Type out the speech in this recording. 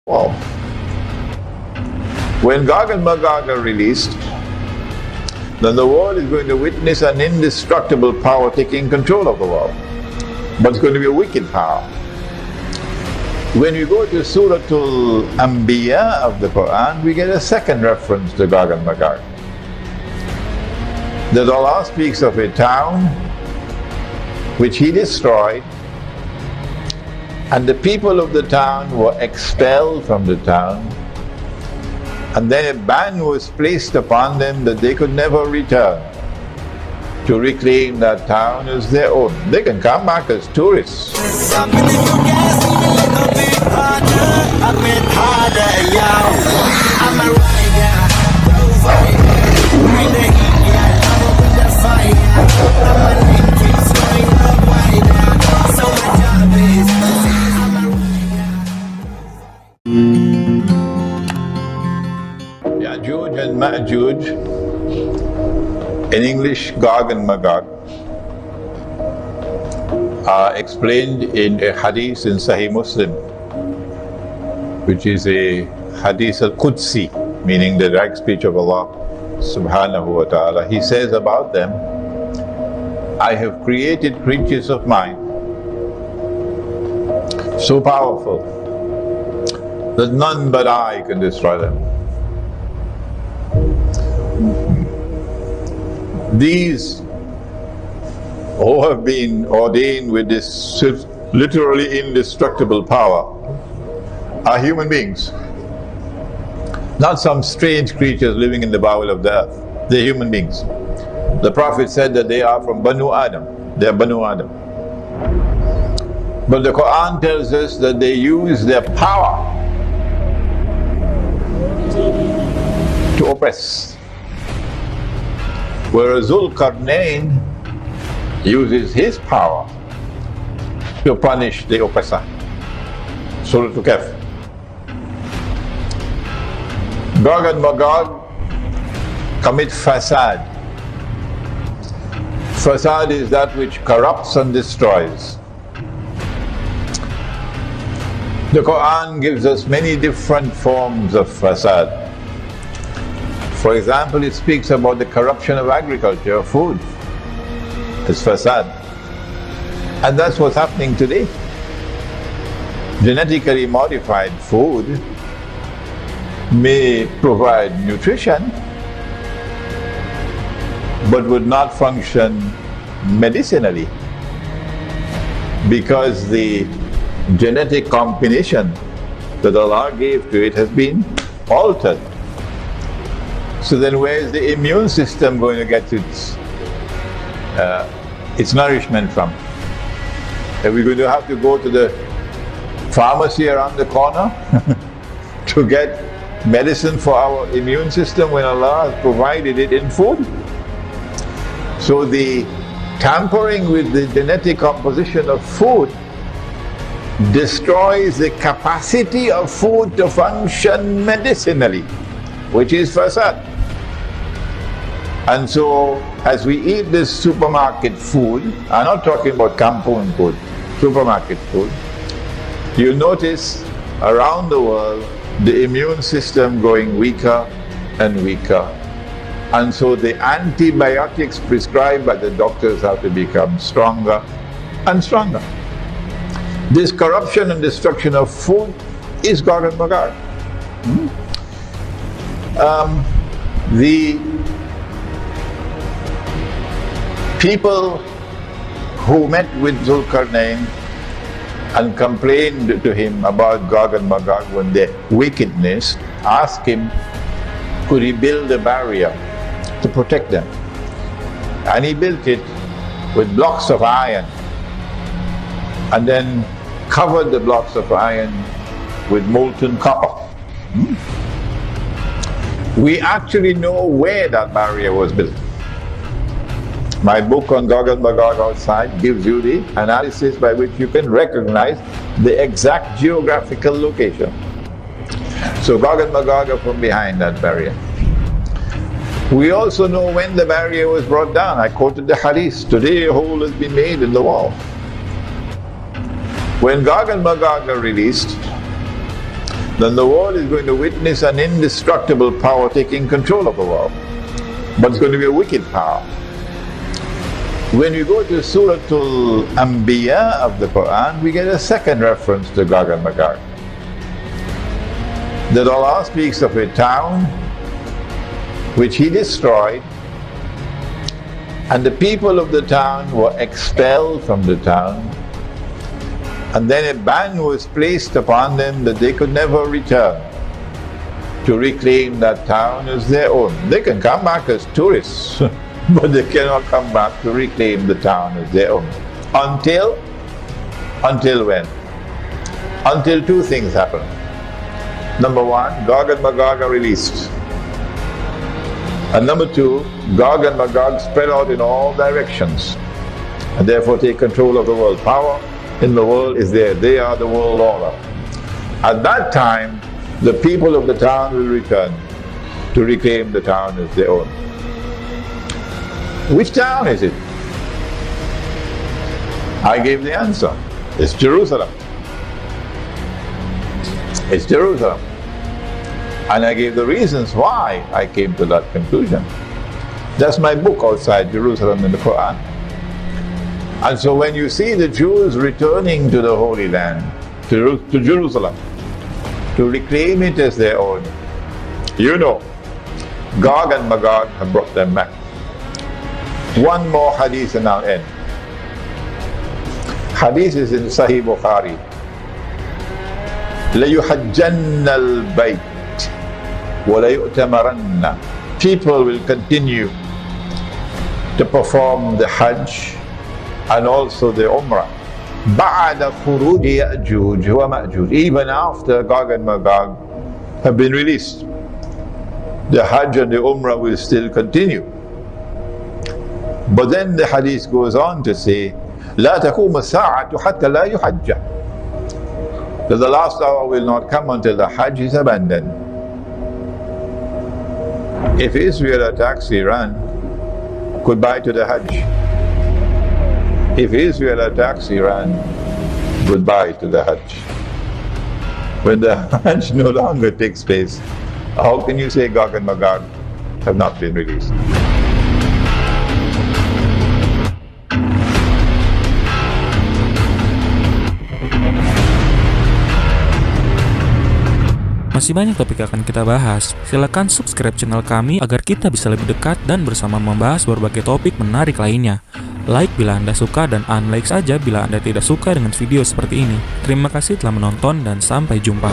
wall. When Gog and Magog are released, then the world is going to witness an indestructible power taking control of the world. But it's going to be a wicked power. When we go to Suratul Anbiya of the Quran, we get a second reference to Gog and Magog. That Allah speaks of a town which He destroyed, and the people of the town were expelled from the town, and then a ban was placed upon them that they could never return to reclaim that town as their own. They can come back as tourists. Yajuj and Majuj, in English Gog and Magog, are explained in a hadith in Sahih Muslim, which is a hadith al-Qudsi, meaning the direct speech of Allah subhanahu wa ta'ala. He says about them, I have created creatures of mine so powerful that none but I can destroy them. These who have been ordained with this literally indestructible power are human beings, not some strange creatures living in the bowel of the earth. They're human beings. The Prophet said that they are from Banu Adam. They are Banu Adam. But the Quran tells us that they use their power to oppress. Whereas Zulkarnain uses his power to punish the oppressor. Surah Al-Kahf. Gog and Magog commit fasad. Fasad is that which corrupts and destroys. The Quran gives us many different forms of fasad. For example, it speaks about the corruption of agriculture, of food. It's fasad. And that's what's happening today. Genetically modified food may provide nutrition, but would not function medicinally, because the genetic combination that Allah gave to it has been altered. So then where is the immune system going to get its nourishment from? Are we going to have to go to the pharmacy around the corner to get medicine for our immune system when Allah has provided it in food? So the tampering with the genetic composition of food destroys the capacity of food to function medicinally, which is fasad. And so as we eat this supermarket food, I'm not talking about kampung food, supermarket food, you'll notice around the world the immune system growing weaker and weaker. And so the antibiotics prescribed by the doctors have to become stronger and stronger. This corruption and destruction of food is Gog and Magog. The people who met with Zulkarnain and complained to him about Gog and Magog when their wickedness, asked him, could he build a barrier to protect them? And he built it with blocks of iron, and then covered the blocks of iron with molten copper. We actually know where that barrier was built. My book on Gog and Magog outside gives you the analysis by which you can recognize the exact geographical location. So Gog and Magog are from behind that barrier. We also know when the barrier was brought down. I quoted the hadith, today a hole has been made in the wall. When Gog and Magog are released, then the world is going to witness an indestructible power taking control of the world. But it's going to be a wicked power. When we go to Suratul Anbiya of the Quran, we get a second reference to Gog and Magog. That Allah speaks of a town which He destroyed, and the people of the town were expelled from the town, and then a ban was placed upon them that they could never return to reclaim that town as their own. They can come back as tourists, but they cannot come back to reclaim the town as their own. Until when? Until two things happen. Number one, Gog and Magog are released. And number two, Gog and Magog spread out in all directions and therefore take control of the world. Power in the world is there. They are the world order. At that time, the people of the town will return to reclaim the town as their own. Which town is it? I gave the answer. It's Jerusalem. It's Jerusalem. And I gave the reasons why I came to that conclusion. That's my book, Outside Jerusalem in the Quran. And so when you see the Jews returning to the Holy Land, to Jerusalem, to reclaim it as their own, you know, Gog and Magog have brought them back. One more hadith and I'll end. Hadith is in Sahih Bukhari. لَيُحَجَّنَّ الْبَيْتِ وَلَيُؤْتَمَرَنَّ. People will continue to perform the Hajj and also the Umrah بَعْدَ خُرُوجِ يَأْجُوجِ وَمَأْجُوجِ. Even after Gog and Magog have been released, the Hajj and the Umrah will still continue. But then the hadith goes on to say, لا تقوم الساعة حتى لا يحج. That the last hour will not come until the Hajj is abandoned. If Israel attacks Iran, goodbye to the Hajj. If Israel attacks Iran, goodbye to the Hajj. When the Hajj no longer takes place, how can you say Gog and Magog have not been released? Masih banyak topik yang akan kita bahas. Silakan subscribe channel kami agar kita bisa lebih dekat dan bersama membahas berbagai topik menarik lainnya. Like bila Anda suka dan unlike saja bila Anda tidak suka dengan video seperti ini. Terima kasih telah menonton dan sampai jumpa.